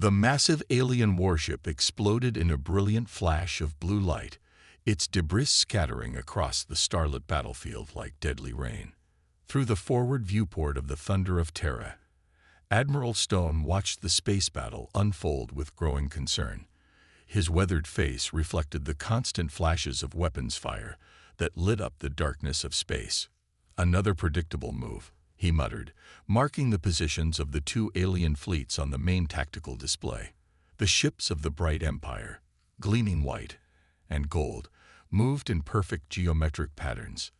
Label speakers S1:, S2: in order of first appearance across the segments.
S1: The massive alien warship exploded in a brilliant flash of blue light, its debris scattering across the starlit battlefield like deadly rain. Through the forward viewport of the Thunder of Terra, Admiral Stone watched the space battle unfold with growing concern. His weathered face reflected the constant flashes of weapons fire that lit up the darkness of space. "Another predictable move," he muttered, marking the positions of the two alien fleets on the main tactical display. The ships of the Bright Empire, gleaming white and gold, moved in perfect geometric patterns.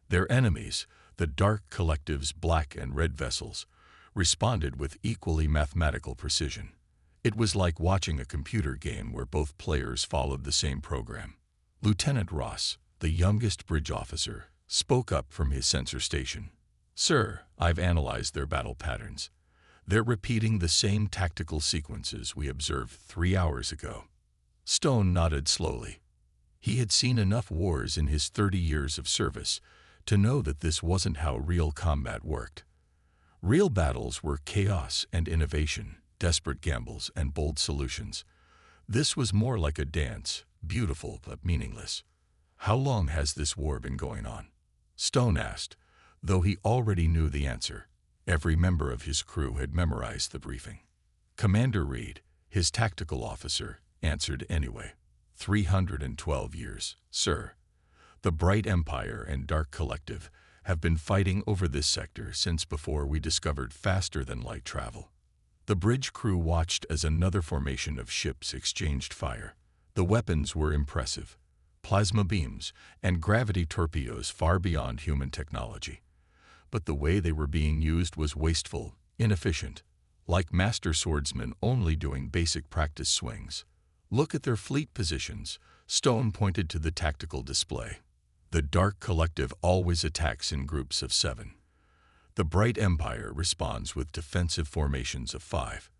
S1: Their enemies, the Dark Collective's black and red vessels, responded with equally mathematical precision. It was like watching a computer game where both players followed the same program. Lieutenant Ross, the youngest bridge officer, spoke up from his sensor station. "Sir, I've analyzed their battle patterns. They're repeating the same tactical sequences we observed 3 hours ago." Stone nodded slowly. He had seen enough wars in his 30 years of service to know that this wasn't how real combat worked. Real battles were chaos and innovation, desperate gambles and bold solutions. This was more like a dance, beautiful but meaningless. "How long has this war been going on?" Stone asked, though he already knew the answer. Every member of his crew had memorized the briefing. Commander Reed, his tactical officer, answered anyway. 312 years, sir. The Bright Empire and Dark Collective have been fighting over this sector since before we discovered faster-than-light travel. The bridge crew watched as another formation of ships exchanged fire. The weapons were impressive. Plasma beams and gravity torpedoes far beyond human technology. But the way they were being used was wasteful, inefficient, like master swordsmen only doing basic practice swings. "Look at their fleet positions," Stone pointed to the tactical display. "The Dark Collective always attacks in groups of 7. The Bright Empire responds with defensive formations of 5.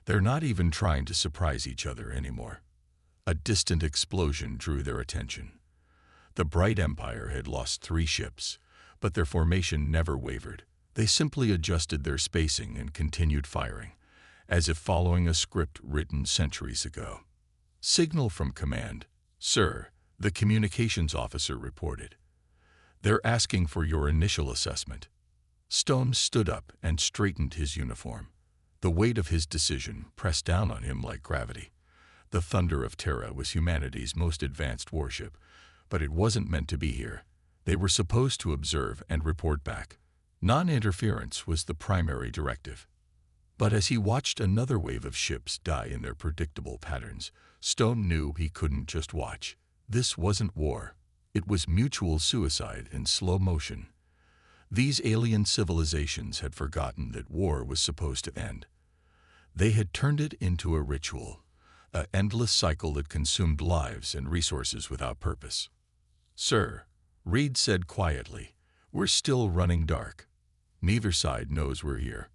S1: They're not even trying to surprise each other anymore." A distant explosion drew their attention. The Bright Empire had lost 3 ships, but their formation never wavered. They simply adjusted their spacing and continued firing, as if following a script written centuries ago. "Signal from command, sir," the communications officer reported. "They're asking for your initial assessment." Stone stood up and straightened his uniform. The weight of his decision pressed down on him like gravity. The Thunder of Terra was humanity's most advanced warship, but it wasn't meant to be here. They were supposed to observe and report back. Non-interference was the primary directive. But as he watched another wave of ships die in their predictable patterns, Stone knew he couldn't just watch. This wasn't war. It was mutual suicide in slow motion. These alien civilizations had forgotten that war was supposed to end. They had turned it into a ritual, an endless cycle that consumed lives and resources without purpose. "Sir," Reed said quietly, "we're still running dark. Neither side knows we're here.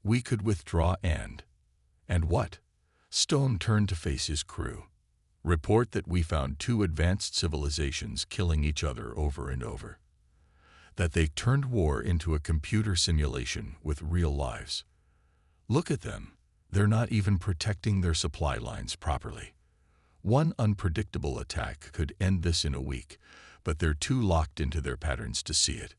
S1: We could withdraw and what?" Stone turned to face his crew. "Report that we found 2 advanced civilizations killing each other over and over. That they turned war into a computer simulation with real lives. Look at them. They're not even protecting their supply lines properly. One unpredictable attack could end this in a week, but they're too locked into their patterns to see it."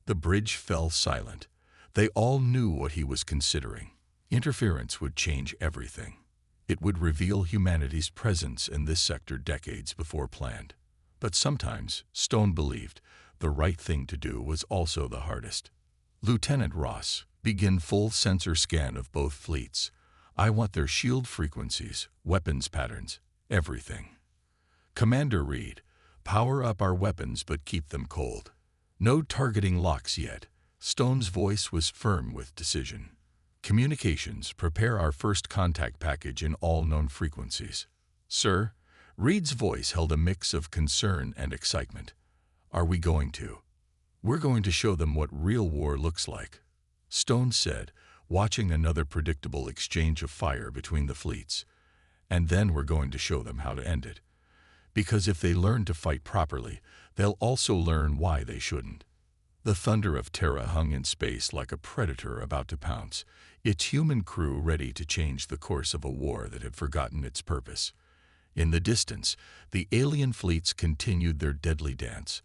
S1: The bridge fell silent. They all knew what he was considering. Interference would change everything. It would reveal humanity's presence in this sector decades before planned. But sometimes, Stone believed, the right thing to do was also the hardest. "Lieutenant Ross, begin full sensor scan of both fleets. I want their shield frequencies, weapons patterns, everything." "Commander Reed, power up our weapons but keep them cold. No targeting locks yet." Stone's voice was firm with decision. "Communications, prepare our first contact package in all known frequencies." "Sir?" Reed's voice held a mix of concern and excitement. "Are we going to?" "We're going to show them what real war looks like," Stone said, watching another predictable exchange of fire between the fleets. "And then we're going to show them how to end it. Because if they learn to fight properly, they'll also learn why they shouldn't." The thunder of Terra hung in space like a predator about to pounce, its human crew ready to change the course of a war that had forgotten its purpose. In the distance, the alien fleets continued their deadly dance,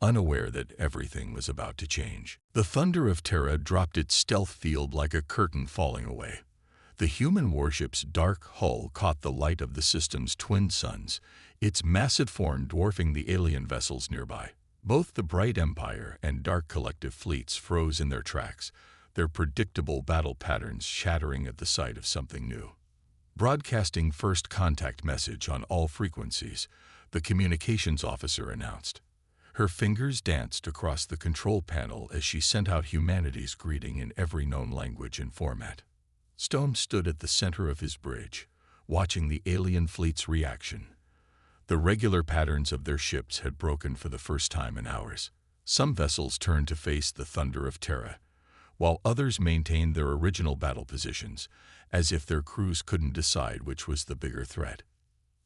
S1: unaware that everything was about to change. The thunder of Terra dropped its stealth field like a curtain falling away. The human warship's dark hull caught the light of the system's twin suns, its massive form dwarfing the alien vessels nearby. Both the Bright Empire and Dark Collective fleets froze in their tracks, their predictable battle patterns shattering at the sight of something new. Broadcasting first contact message on all frequencies, the communications officer announced. Her fingers danced across the control panel as she sent out humanity's greeting in every known language and format. Stone stood at the center of his bridge, watching the alien fleet's reaction. The regular patterns of their ships had broken for the first time in hours. Some vessels turned to face the thunder of Terra, while others maintained their original battle positions, as if their crews couldn't decide which was the bigger threat.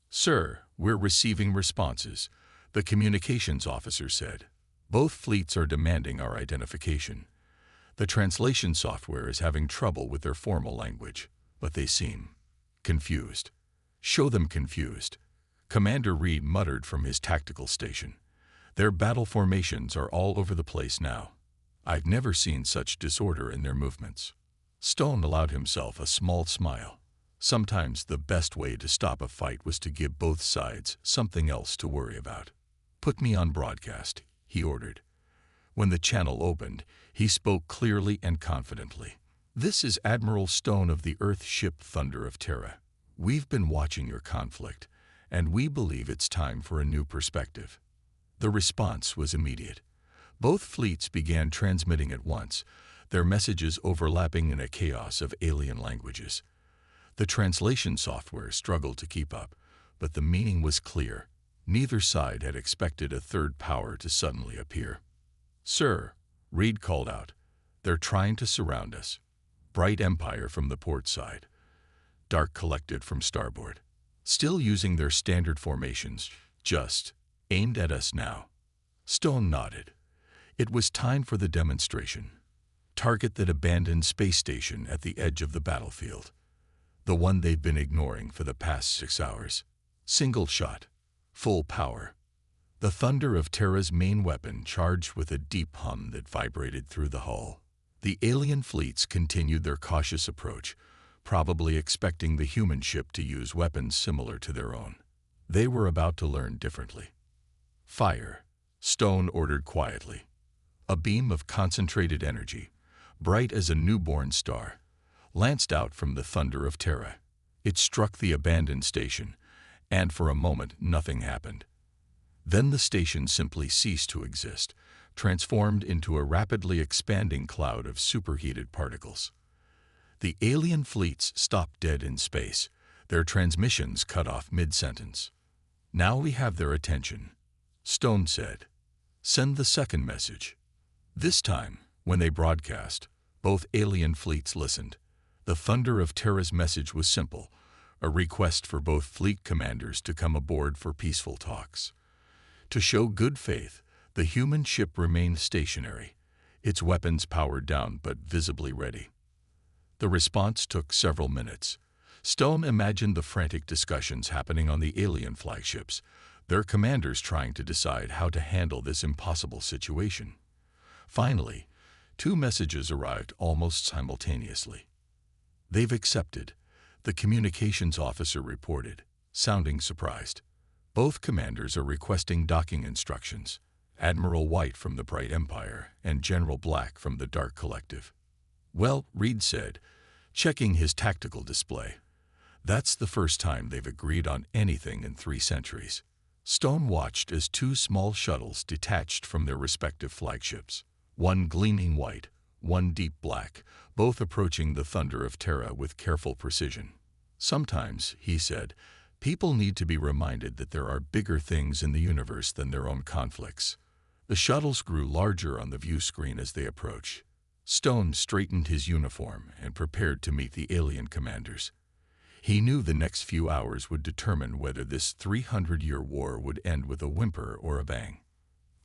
S1: "Sir, we're receiving responses," the communications officer said. "Both fleets are demanding our identification. The translation software is having trouble with their formal language, but they seem confused." "Show them confused," Commander Reed muttered from his tactical station. "Their battle formations are all over the place now. I've never seen such disorder in their movements." Stone allowed himself a small smile. Sometimes the best way to stop a fight was to give both sides something else to worry about. "Put me on broadcast," he ordered. When the channel opened, he spoke clearly and confidently. "This is Admiral Stone of the Earth ship Thunder of Terra. We've been watching your conflict, and we believe it's time for a new perspective." The response was immediate. Both fleets began transmitting at once, their messages overlapping in a chaos of alien languages. The translation software struggled to keep up, but the meaning was clear. Neither side had expected a third power to suddenly appear. "Sir," Reed called out, "they're trying to surround us." Bright Empire from the port side, Dark Collective from starboard. "Still using their standard formations, just aimed at us now." Stone nodded. It was time for the demonstration. Target that abandoned space station at the edge of the battlefield. The one they've been ignoring for the past 6 hours. Single shot. Full power. The thunder of Terra's main weapon charged with a deep hum that vibrated through the hull. The alien fleets continued their cautious approach, probably expecting the human ship to use weapons similar to their own. They were about to learn differently. "Fire," Stone ordered quietly. A beam of concentrated energy, bright as a newborn star, lanced out from the thunder of Terra. It struck the abandoned station, and for a moment nothing happened. Then the station simply ceased to exist, transformed into a rapidly expanding cloud of superheated particles. The alien fleets stopped dead in space, their transmissions cut off mid-sentence. "Now we have their attention," Stone said. "Send the second message." This time, when they broadcast, both alien fleets listened. The thunder of Terra's message was simple, a request for both fleet commanders to come aboard for peaceful talks. To show good faith, the human ship remained stationary, its weapons powered down but visibly ready. The response took several minutes. Stone imagined the frantic discussions happening on the alien flagships, their commanders trying to decide how to handle this impossible situation. Finally, 2 messages arrived almost simultaneously. "They've accepted," the communications officer reported, sounding surprised. "Both commanders are requesting docking instructions, Admiral White from the Bright Empire and General Black from the Dark Collective." "Well," Reed said, checking his tactical display, "that's the first time they've agreed on anything in 3 centuries." Stone watched as 2 small shuttles detached from their respective flagships, one gleaming white, one deep black, both approaching the thunder of Terra with careful precision. "Sometimes," he said, "people need to be reminded that there are bigger things in the universe than their own conflicts." The shuttles grew larger on the view screen as they approached. Stone straightened his uniform and prepared to meet the alien commanders. He knew the next few hours would determine whether this 300-year war would end with a whimper or a bang.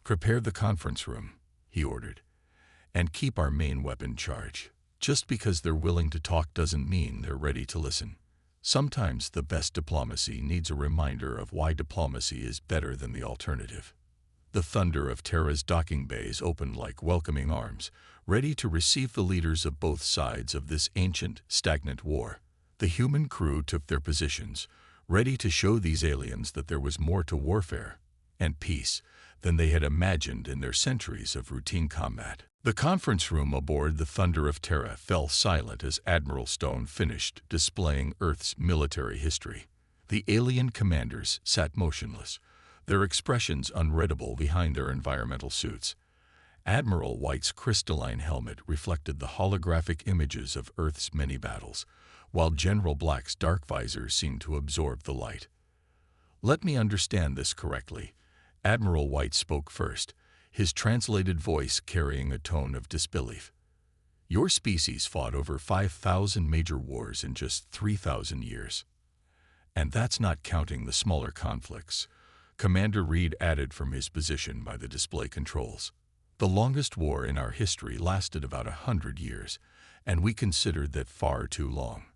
S1: "Prepare the conference room," he ordered. and keep our main weapon charged. Just because they're willing to talk doesn't mean they're ready to listen. Sometimes the best diplomacy needs a reminder of why diplomacy is better than the alternative. The thunder of Terra's docking bays opened like welcoming arms, ready to receive the leaders of both sides of this ancient, stagnant war. The human crew took their positions, ready to show these aliens that there was more to warfare and peace than they had imagined in their centuries of routine combat. The conference room aboard the Thunder of Terra fell silent as Admiral Stone finished displaying Earth's military history. The alien commanders sat motionless, their expressions unreadable behind their environmental suits. Admiral White's crystalline helmet reflected the holographic images of Earth's many battles, while General Black's dark visor seemed to absorb the light. "Let me understand this correctly." Admiral White spoke first, his translated voice carrying a tone of disbelief. "Your species fought over 5,000 major wars in just 3,000 years. And that's not counting the smaller conflicts," Commander Reed added from his position by the display controls. "The longest war in our history lasted about 100 years, and we considered that far too long."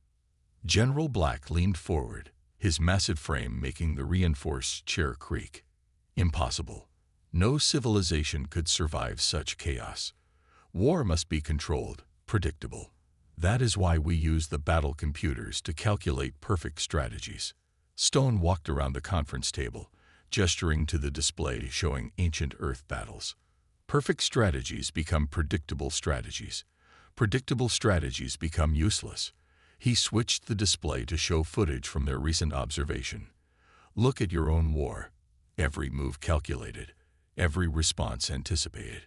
S1: General Black leaned forward, his massive frame making the reinforced chair creak. "Impossible. No civilization could survive such chaos. War must be controlled, predictable. That is why we use the battle computers to calculate perfect strategies." Stone walked around the conference table, gesturing to the display showing ancient Earth battles. "Perfect strategies become predictable strategies. Predictable strategies become useless." He switched the display to show footage from their recent observation. "Look at your own war. Every move calculated, every response anticipated.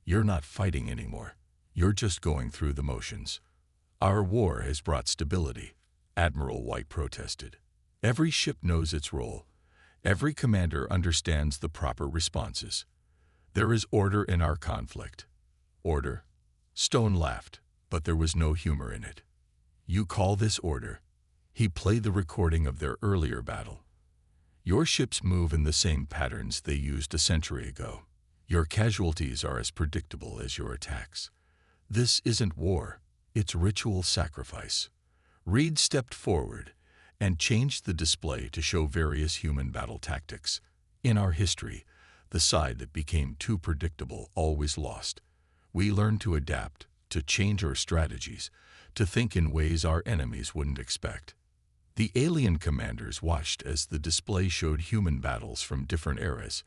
S1: You're not fighting anymore. You're just going through the motions." "Our war has brought stability," Admiral White protested. "Every ship knows its role. Every commander understands the proper responses. There is order in our conflict." "Order?" Stone laughed, but there was no humor in it. "You call this order?" He played the recording of their earlier battle. "Your ships move in the same patterns they used a century ago. Your casualties are as predictable as your attacks. This isn't war, it's ritual sacrifice." Reed stepped forward and changed the display to show various human battle tactics. "In our history, the side that became too predictable always lost. We learned to adapt, to change our strategies, to think in ways our enemies wouldn't expect." The alien commanders watched as the display showed human battles from different eras,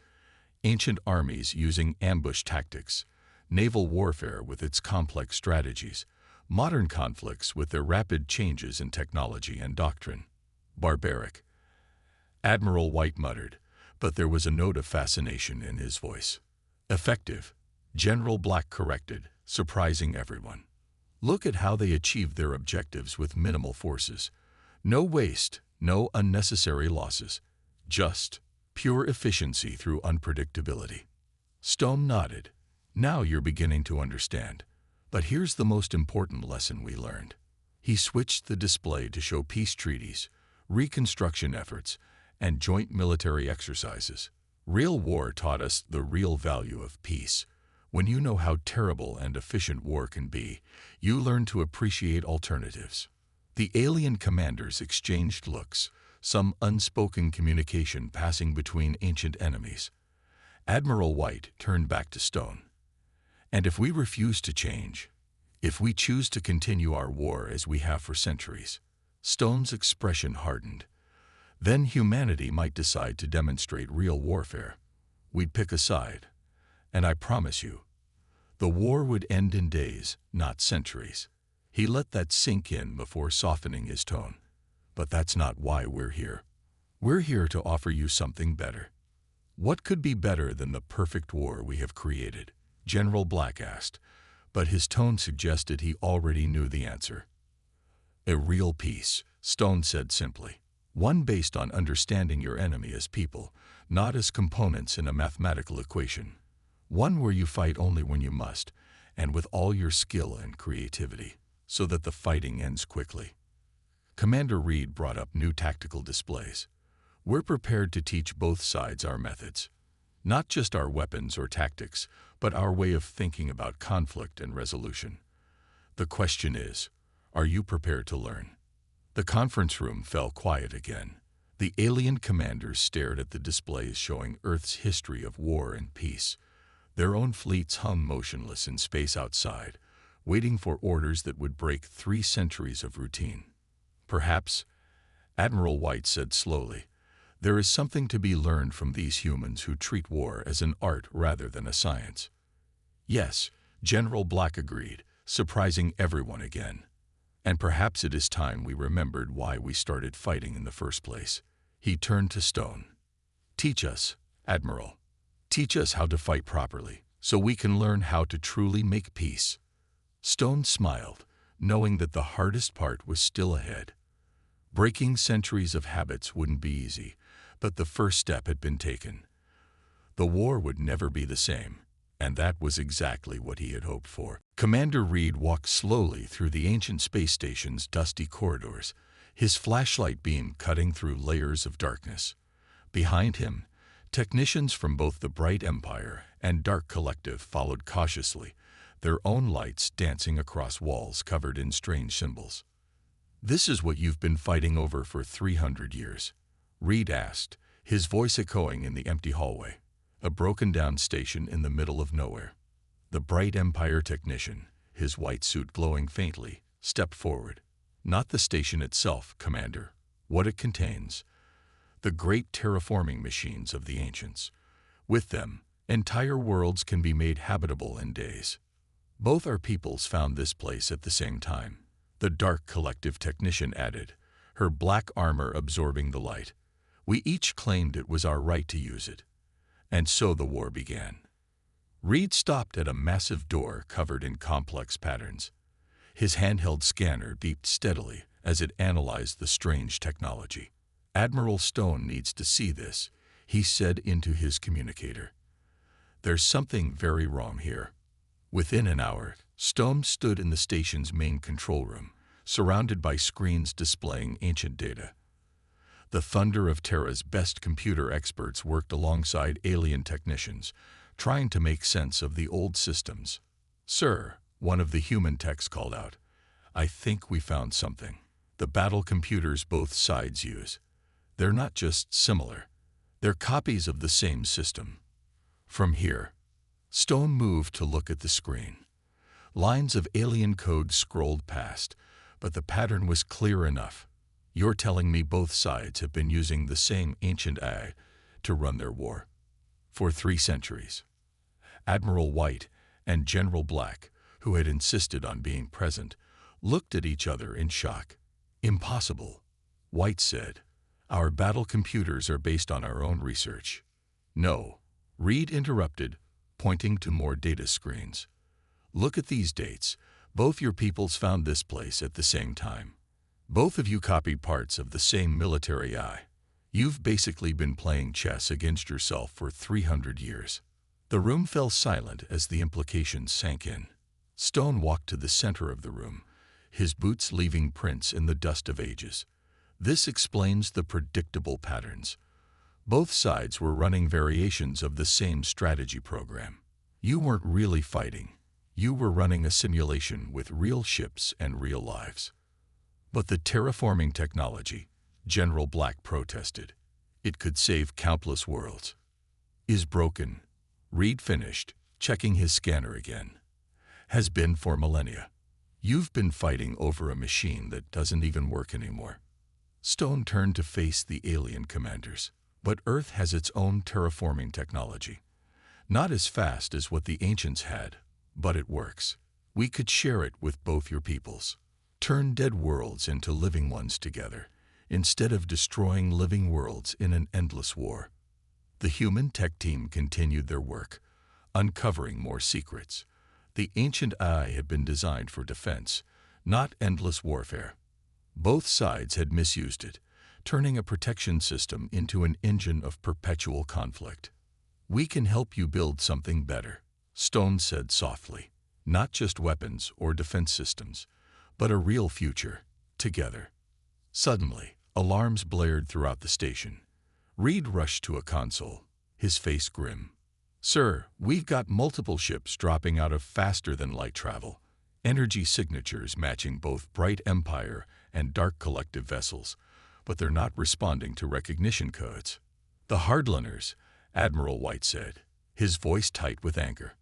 S1: ancient armies using ambush tactics, naval warfare with its complex strategies, modern conflicts with their rapid changes in technology and doctrine. "Barbaric," Admiral White muttered, but there was a note of fascination in his voice. "Effective," General Black corrected, surprising everyone. "Look at how they achieved their objectives with minimal forces. No waste, no unnecessary losses. Just pure efficiency through unpredictability." Stone nodded. "Now you're beginning to understand. But here's the most important lesson we learned." He switched the display to show peace treaties, reconstruction efforts, and joint military exercises. "Real war taught us the real value of peace. When you know how terrible and efficient war can be, you learn to appreciate alternatives." The alien commanders exchanged looks, some unspoken communication passing between ancient enemies. Admiral White turned back to Stone. "And if we refuse to change, if we choose to continue our war as we have for centuries," Stone's expression hardened, "then humanity might decide to demonstrate real warfare. We'd pick a side. And I promise you, the war would end in days, not centuries." He let that sink in before softening his tone. "But that's not why we're here. We're here to offer you something better." "What could be better than the perfect war we have created?" General Black asked, but his tone suggested he already knew the answer. "A real peace," Stone said simply. "One based on understanding your enemy as people, not as components in a mathematical equation. One where you fight only when you must, and with all your skill and creativity, so that the fighting ends quickly." Commander Reed brought up new tactical displays. "We're prepared to teach both sides our methods. Not just our weapons or tactics, but our way of thinking about conflict and resolution. The question is, are you prepared to learn? The conference room fell quiet again. The alien commanders stared at the displays showing Earth's history of war and peace. Their own fleets hung motionless in space outside, waiting for orders that would break 3 centuries of routine. Perhaps, Admiral White said slowly, there is something to be learned from these humans who treat war as an art rather than a science. Yes, General Black agreed, surprising everyone again. And perhaps it is time we remembered why we started fighting in the first place. He turned to Stone. Teach us, Admiral. Teach us how to fight properly, so we can learn how to truly make peace. Stone smiled, knowing that the hardest part was still ahead. Breaking centuries of habits wouldn't be easy, but the first step had been taken. The war would never be the same, and that was exactly what he had hoped for. Commander Reed walked slowly through the ancient space station's dusty corridors, his flashlight beam cutting through layers of darkness. Behind him, technicians from both the Bright Empire and Dark Collective followed cautiously, their own lights dancing across walls covered in strange symbols. This is what you've been fighting over for 300 years, Reed asked, his voice echoing in the empty hallway, a broken-down station in the middle of nowhere. The Bright Empire technician, his white suit glowing faintly, stepped forward. Not the station itself, Commander. What it contains. The great terraforming machines of the ancients. With them, entire worlds can be made habitable in days. Both our peoples found this place at the same time. The Dark Collective technician added, her black armor absorbing the light. We each claimed it was our right to use it. And so the war began. Reed stopped at a massive door covered in complex patterns. His handheld scanner beeped steadily as it analyzed the strange technology. Admiral Stone needs to see this, he said into his communicator. There's something very wrong here. Within an hour, Stone stood in the station's main control room, surrounded by screens displaying ancient data. The thunder of Terra's best computer experts worked alongside alien technicians, trying to make sense of the old systems. Sir, one of the human techs called out, I think we found something. The battle computers both sides use. They're not just similar. They're copies of the same system. From here, Stone moved to look at the screen. Lines of alien code scrolled past, but the pattern was clear enough. You're telling me both sides have been using the same ancient AI to run their war? For 3 centuries. Admiral White and General Black, who had insisted on being present, looked at each other in shock. Impossible, White said. Our battle computers are based on our own research. No, Reed interrupted, pointing to more data screens. Look at these dates. Both your peoples found this place at the same time. Both of you copied parts of the same military AI. You've basically been playing chess against yourself for 300 years. The room fell silent as the implications sank in. Stone walked to the center of the room, his boots leaving prints in the dust of ages. This explains the predictable patterns. Both sides were running variations of the same strategy program. You weren't really fighting. You were running a simulation with real ships and real lives. But the terraforming technology, General Black protested. It could save countless worlds. Is broken, Reed finished, checking his scanner again. Has been for millennia. You've been fighting over a machine that doesn't even work anymore. Stone turned to face the alien commanders. But Earth has its own terraforming technology. Not as fast as what the ancients had, but it works. We could share it with both your peoples. Turn dead worlds into living ones together, instead of destroying living worlds in an endless war. The human tech team continued their work, uncovering more secrets. The ancient AI had been designed for defense, not endless warfare. Both sides had misused it, turning a protection system into an engine of perpetual conflict. We can help you build something better, Stone said softly. Not just weapons or defense systems, but a real future, together. Suddenly, alarms blared throughout the station. Reed rushed to a console, his face grim. "Sir, we've got multiple ships dropping out of faster-than-light travel, energy signatures matching both Bright Empire and Dark Collective vessels, but they're not responding to recognition codes." "The hardliners," Admiral White said, his voice tight with anger.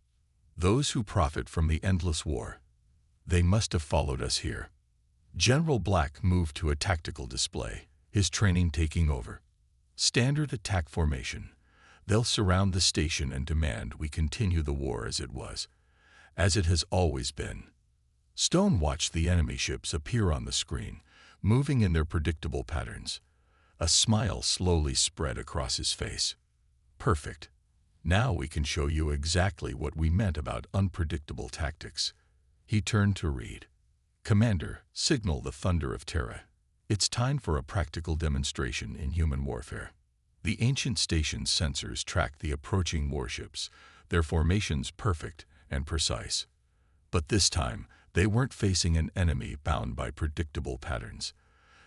S1: "Those who profit from the endless war. They must have followed us here." General Black moved to a tactical display, his training taking over. "Standard attack formation. They'll surround the station and demand we continue the war as it was, as it has always been." Stone watched the enemy ships appear on the screen, moving in their predictable patterns. A smile slowly spread across his face. "Perfect. Now we can show you exactly what we meant about unpredictable tactics." He turned to Reed. "Commander, signal the Thunder of Terra. It's time for a practical demonstration in human warfare." The ancient station's sensors tracked the approaching warships, their formations perfect and precise. But this time, they weren't facing an enemy bound by predictable patterns.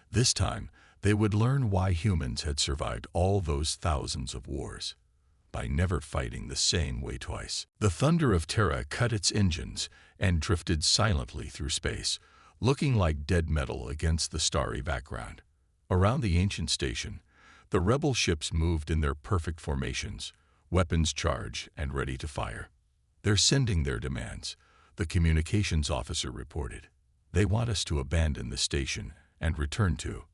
S1: This time, they would learn why humans had survived all those thousands of wars. By never fighting the same way twice. The Thunder of Terra cut its engines and drifted silently through space, looking like dead metal against the starry background. Around the ancient station, the rebel ships moved in their perfect formations, weapons charged and ready to fire. "They're sending their demands," the communications officer reported. "They want us to abandon the station and return to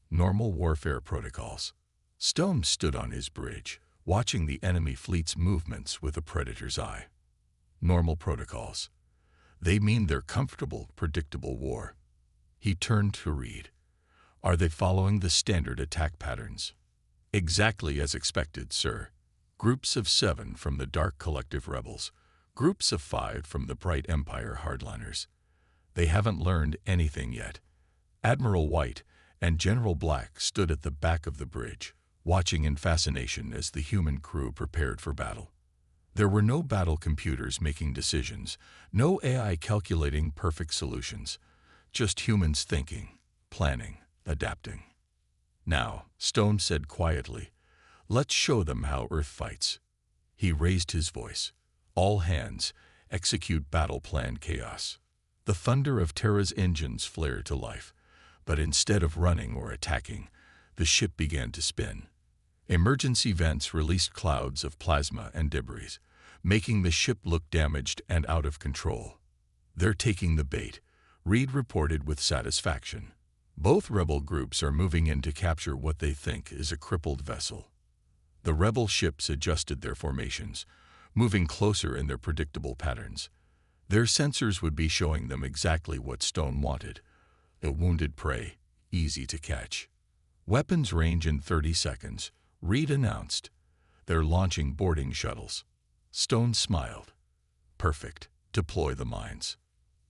S1: normal warfare protocols." Stone stood on his bridge, watching the enemy fleet's movements with a predator's eye. Normal protocols. They mean their comfortable, predictable war. He turned to Reed. "Are they following the standard attack patterns?" "Exactly as expected, sir. Groups of 7 from the Dark Collective rebels, groups of 5 from the Bright Empire hardliners. They haven't learned anything yet." Admiral White and General Black stood at the back of the bridge, watching in fascination as the human crew prepared for battle. There were no battle computers making decisions, no AI calculating perfect solutions, just humans thinking, planning, adapting. "Now," Stone said quietly, "let's show them how Earth fights." He raised his voice. "All hands, execute battle plan chaos." The Thunder of Terra's engines flared to life, but instead of running or attacking, the ship began to spin. Emergency vents released clouds of plasma and debris, making the ship look damaged and out of control. "They're taking the bait," Reed reported with satisfaction. "Both rebel groups are moving in to capture what they think is a crippled vessel." The rebel ships adjusted their formations, moving closer in their predictable patterns. Their sensors would be showing them exactly what Stone wanted: a wounded prey, easy to catch. "Weapons range in 30 seconds, Reed announced. "They're launching boarding shuttles." Stone smiled. "Perfect. Deploy the mines."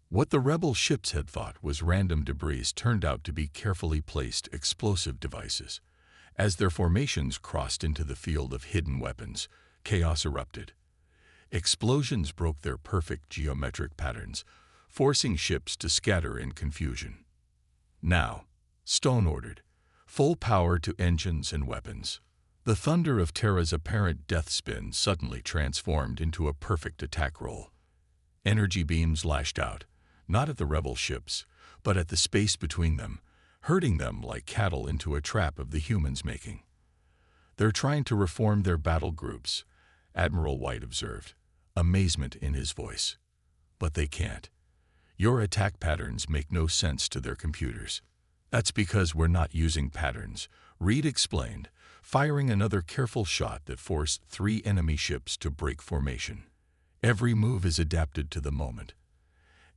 S1: What the rebel ships had thought was random debris turned out to be carefully placed explosive devices. As their formations crossed into the field of hidden weapons, chaos erupted. Explosions broke their perfect geometric patterns, forcing ships to scatter in confusion. "Now," Stone ordered, "full power to engines and weapons." The Thunder of Terra's apparent death spin suddenly transformed into a perfect attack roll. Energy beams lashed out, not at the rebel ships, but at the space between them, herding them like cattle into a trap of the humans' making. "They're trying to reform their battle groups," Admiral White observed, amazement in his voice. "But they can't. Your attack patterns make no sense to their computers." "That's because we're not using patterns," Reed explained, firing another careful shot that forced 3 enemy ships to break formation. "Every move is adapted to the moment.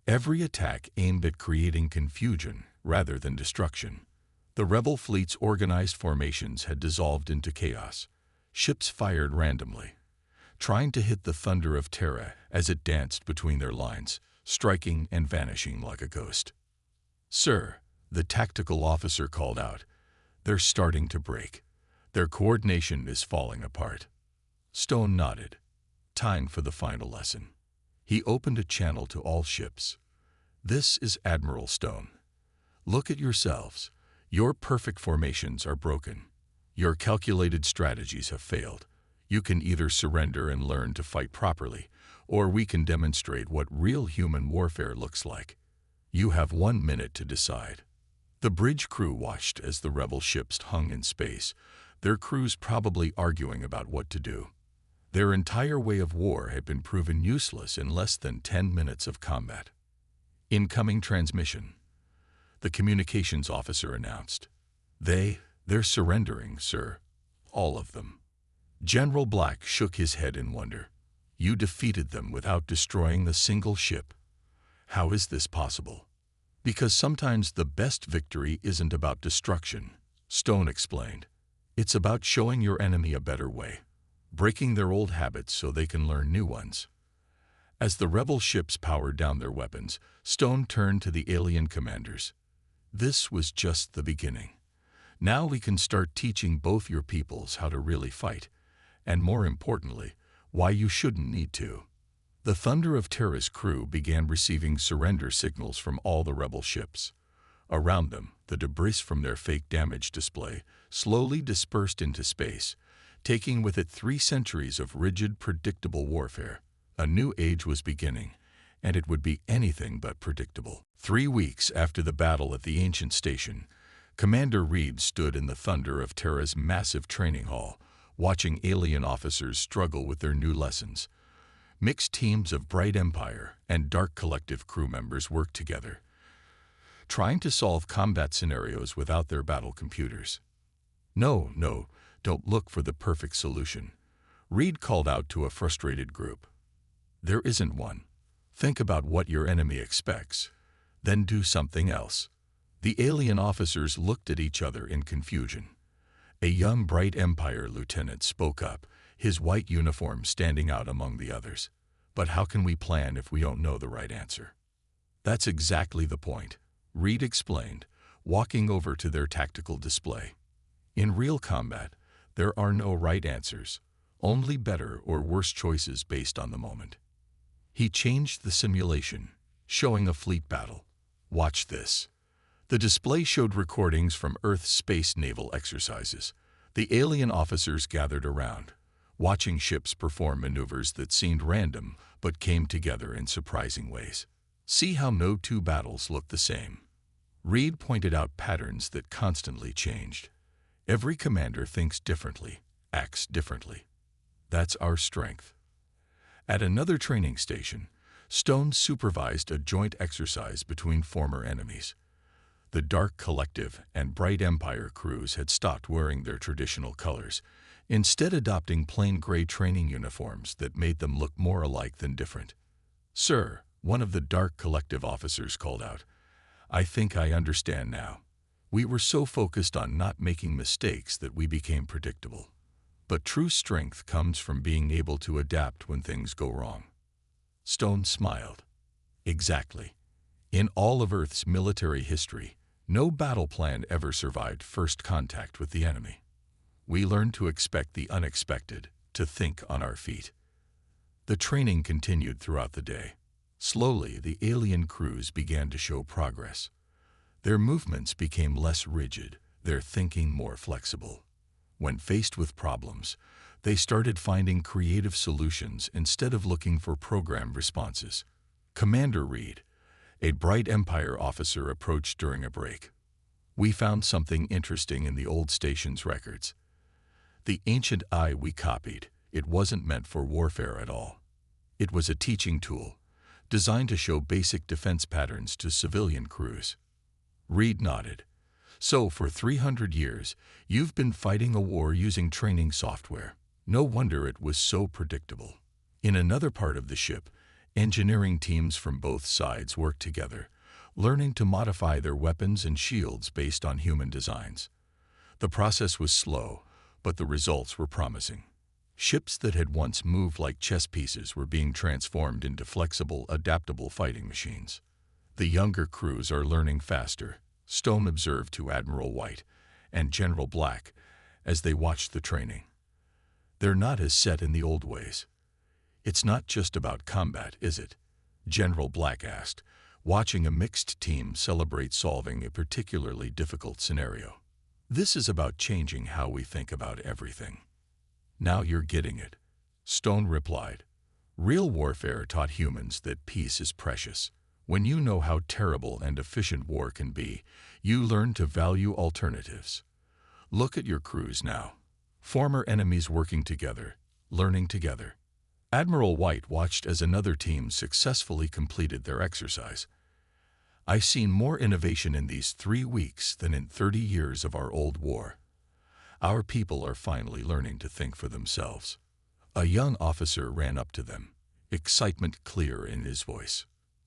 S1: Every attack aimed at creating confusion rather than destruction." The rebel fleet's organized formations had dissolved into chaos. Ships fired randomly, trying to hit the Thunder of Terra as it danced between their lines, striking and vanishing like a ghost. "Sir," the tactical officer called out, "they're starting to break. Their coordination is falling apart." Stone nodded. Time for the final lesson. He opened a channel to all ships. "This is Admiral Stone. Look at yourselves. Your perfect formations are broken. Your calculated strategies have failed. You can either surrender and learn to fight properly, or we can demonstrate what real human warfare looks like. You have 1 minute to decide." The bridge crew watched as the rebel ships hung in space, their crews probably arguing about what to do. Their entire way of war had been proven useless in less than 10 minutes of combat. "Incoming transmission," the communications officer announced. They're surrendering, sir. All of them." General Black shook his head in wonder. "You defeated them without destroying a single ship. How is this possible?" "Because sometimes the best victory isn't about destruction," Stone explained. "It's about showing your enemy a better way, breaking their old habits so they can learn new ones." As the rebel ships powered down their weapons, Stone turned to the alien commanders. "This was just the beginning. Now we can start teaching both your peoples how to really fight, and more importantly, why you shouldn't need to." The Thunder of Terra's crew began receiving surrender signals from all the rebel ships. Around them, the debris from their fake damage display slowly dispersed into space, taking with it 3 centuries of rigid, predictable warfare. A new age was beginning, and it would be anything but predictable. 3 weeks after the battle at the ancient station, Commander Reed stood in the Thunder of Terra's massive training hall, watching alien officers struggle with their new lessons. Mixed teams of Bright Empire and Dark Collective crew members worked together, trying to solve combat scenarios without their battle computers. No, don't look for the perfect solution," Reed called out to a frustrated group. "There isn't one. Think about what your enemy expects, then do something else." The alien officers looked at each other in confusion. A young Bright Empire lieutenant spoke up, his white uniform standing out among the others. "But how can we plan if we don't know the right answer?" "That's exactly the point," Reed explained, walking over to their tactical display. "In real combat, there are no right answers, only better or worse choices based on the moment." He changed the simulation, showing a fleet battle. "Watch this." The display showed recordings from Earth's space naval exercises. The alien officers gathered around, watching ships perform maneuvers that seemed random but came together in surprising ways. "See how no 2 battles look the same?" Reed pointed out patterns that constantly changed. "Every commander thinks differently, acts differently. That's our strength." At another training station, Stone supervised a joint exercise between former enemies. The Dark Collective and Bright Empire crews had stopped wearing their traditional colors, instead adopting plain gray training uniforms that made them look more alike than different. "Sir," one of the Dark Collective officers called out, "I think I understand now. We were so focused on not making mistakes that we became predictable. But true strength comes from being able to adapt when things go wrong." Stone smiled. "Exactly. In all of Earth's military history, no battle plan ever survived first contact with the enemy. We learned to expect the unexpected, to think on our feet." The training continued throughout the day. Slowly, the alien crews began to show progress. Their movements became less rigid, their thinking more flexible. When faced with problems, they started finding creative solutions instead of looking for programmed responses. Commander Reed, a Bright Empire officer, approached during a break. "We found something interesting in the old station's records. The ancient eye we copied, it wasn't meant for warfare at all. It was a teaching tool, designed to show basic defense patterns to civilian crews." Reed nodded. "So for 300 years, you've been fighting a war using training software. No wonder it was so predictable." In another part of the ship, engineering teams from both sides worked together, learning to modify their weapons and shields based on human designs. The process was slow, but the results were promising. Ships that had once moved like chess pieces were being transformed into flexible, adaptable fighting machines. "The younger crews are learning faster," Stone observed to Admiral White and General Black as they watched the training. "They're not as set in the old ways." "It's not just about combat, is it?" General Black asked, watching a mixed team celebrate solving a particularly difficult scenario. "This is about changing how we think about everything." Now you're getting it, Stone replied. Real warfare taught humans that peace is precious. When you know how terrible and efficient war can be, you learn to value alternatives. Look at your crews now. Former enemies working together, learning together. Admiral White watched as another team successfully completed their exercise. I've seen more innovation in these 3 weeks than in 30 years of our old war. Our people are finally learning to think for themselves. A young officer ran up to them, excitement clear in his voice.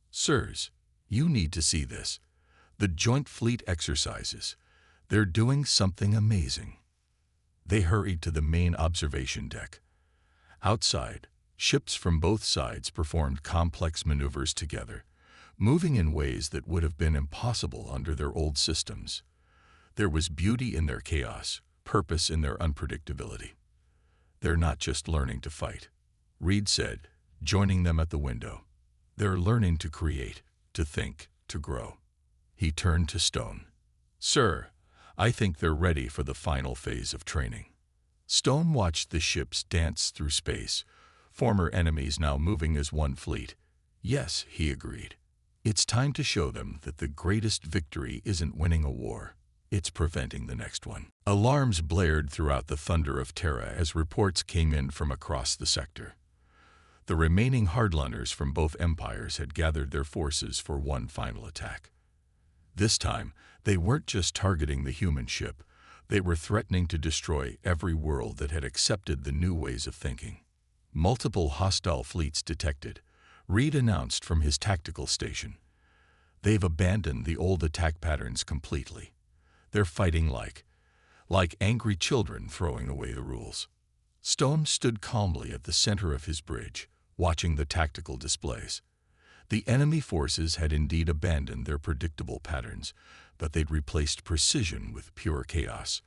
S1: Sirs, you need to see this. The Joint Fleet exercises. They're doing something amazing. They hurried to the main observation deck. Outside, ships from both sides performed complex maneuvers together, moving in ways that would have been impossible under their old systems. There was beauty in their chaos, purpose in their unpredictability. They're not just learning to fight, Reed said, joining them at the window. They're learning to create, to think, to grow. He turned to Stone. Sir, I think they're ready for the final phase of training. Stone watched the ships dance through space, former enemies now moving as one fleet. Yes, he agreed. It's time to show them that the greatest victory isn't winning a war. It's preventing the next one. Alarms blared throughout the thunder of Terra as reports came in from across the sector. The remaining hardliners from both empires had gathered their forces for one final attack. This time, they weren't just targeting the human ship. They were threatening to destroy every world that had accepted the new ways of thinking. Multiple hostile fleets detected, Reed announced from his tactical station. They've abandoned the old attack patterns completely. They're fighting like angry children throwing away the rules. Stone stood calmly at the center of his bridge, watching the tactical displays. The enemy forces had indeed abandoned their predictable patterns, but they'd replaced precision with pure chaos.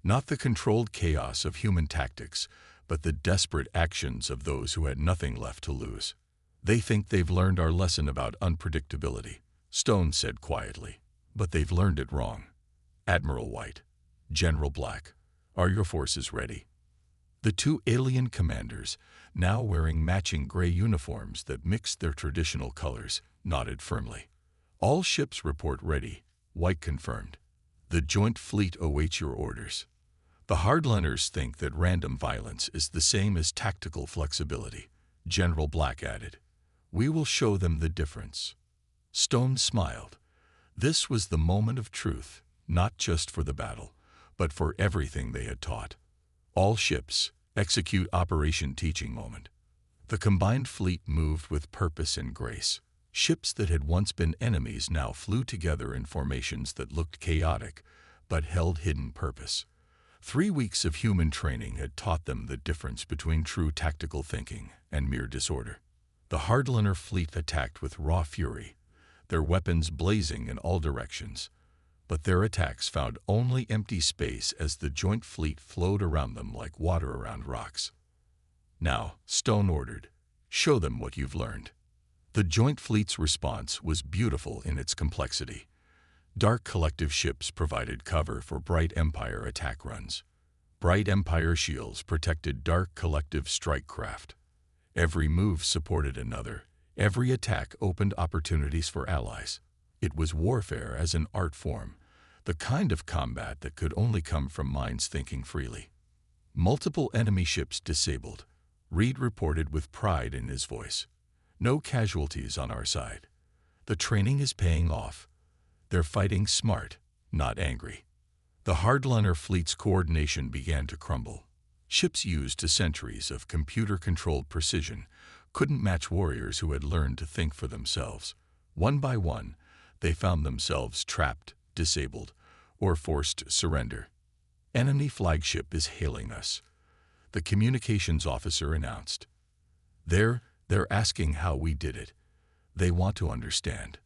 S1: Not the controlled chaos of human tactics, but the desperate actions of those who had nothing left to lose. They think they've learned our lesson about unpredictability, Stone said quietly, but they've learned it wrong. Admiral White, General Black, are your forces ready? The two alien commanders, now wearing matching gray uniforms that mixed their traditional colors, nodded firmly. All ships report ready, White confirmed. The Joint Fleet awaits your orders. The hardliners think that random violence is the same as tactical flexibility, General Black added. We will show them the difference. Stone smiled. This was the moment of truth, not just for the battle, but for everything they had taught. All ships, execute Operation Teaching Moment. The combined fleet moved with purpose and grace. Ships that had once been enemies now flew together in formations that looked chaotic, but held hidden purpose. 3 weeks of human training had taught them the difference between true tactical thinking and mere disorder. The hardliner fleet attacked with raw fury, their weapons blazing in all directions. But their attacks found only empty space as the Joint Fleet flowed around them like water around rocks. Now, Stone ordered, show them what you've learned. The Joint Fleet's response was beautiful in its complexity. Dark collective ships provided cover for Bright Empire attack runs. Bright Empire shields protected dark collective strike craft. Every move supported another. Every attack opened opportunities for allies. It was warfare as an art form, the kind of combat that could only come from minds thinking freely. Multiple enemy ships disabled, Reed reported with pride in his voice. No casualties on our side. The training is paying off. They're fighting smart, not angry. The hardliner fleet's coordination began to crumble. Ships used to centuries of computer-controlled precision couldn't match warriors who had learned to think for themselves. One by one, they found themselves trapped, disabled, or forced to surrender. Enemy flagship is hailing us, the communications officer announced. They're asking how we did it. They want to understand.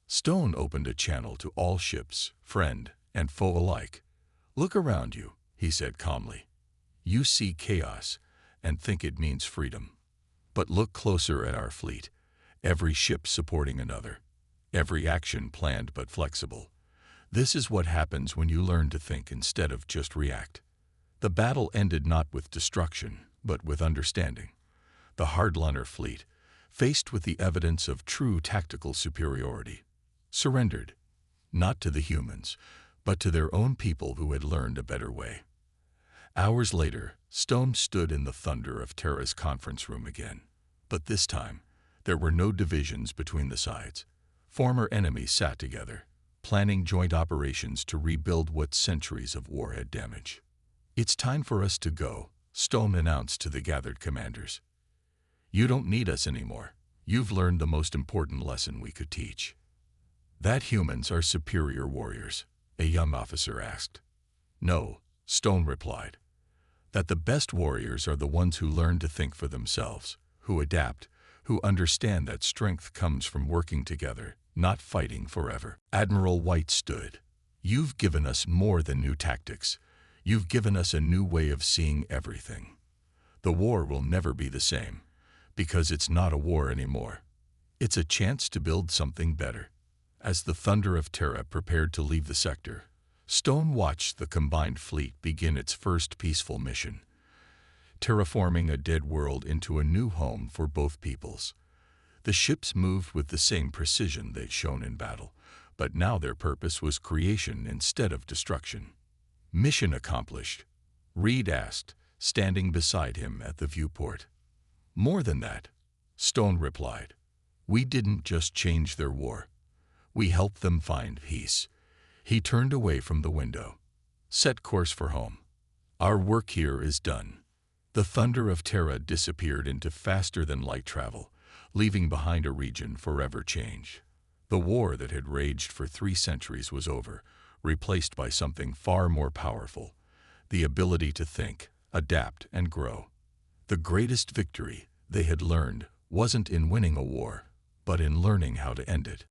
S1: Stone opened a channel to all ships, friend and foe alike. Look around you, he said calmly. You see chaos and think it means freedom. But look closer at our fleet, every ship supporting another, every action planned but flexible. This is what happens when you learn to think instead of just react. The battle ended not with destruction, but with understanding. The hardliner fleet, faced with the evidence of true tactical superiority, surrendered, not to the humans, but to their own people who had learned a better way. Hours later, Stone stood in the thunder of Terra's conference room again. But this time, there were no divisions between the sides. Former enemies sat together, planning joint operations to rebuild what centuries of war had damaged. "It's time for us to go," Stone announced to the gathered commanders. "You don't need us anymore. You've learned the most important lesson we could teach." "That humans are superior warriors?" a young officer asked. "No," Stone replied. "That the best warriors are the ones who learn to think for themselves, who adapt, who understand that strength comes from working together, not fighting forever." Admiral White stood. "You've given us more than new tactics. You've given us a new way of seeing everything. The war will never be the same, because it's not a war anymore. It's a chance to build something better." As the thunder of Terra prepared to leave the sector, Stone watched the combined fleet begin its first peaceful mission, terraforming a dead world into a new home for both peoples. The ships moved with the same precision they'd shown in battle, but now their purpose was creation instead of destruction. "Mission accomplished?" Reed asked, standing beside him at the viewport. "More than that," Stone replied. "We didn't just change their war. We helped them find peace." He turned away from the window. "Set course for home. Our work here is done." The thunder of Terra disappeared into faster-than-light travel, leaving behind a region forever changed. The war that had raged for 3 centuries was over, replaced by something far more powerful: the ability to think, adapt, and grow. The greatest victory, they had learned, wasn't in winning a war, but in learning how to end it.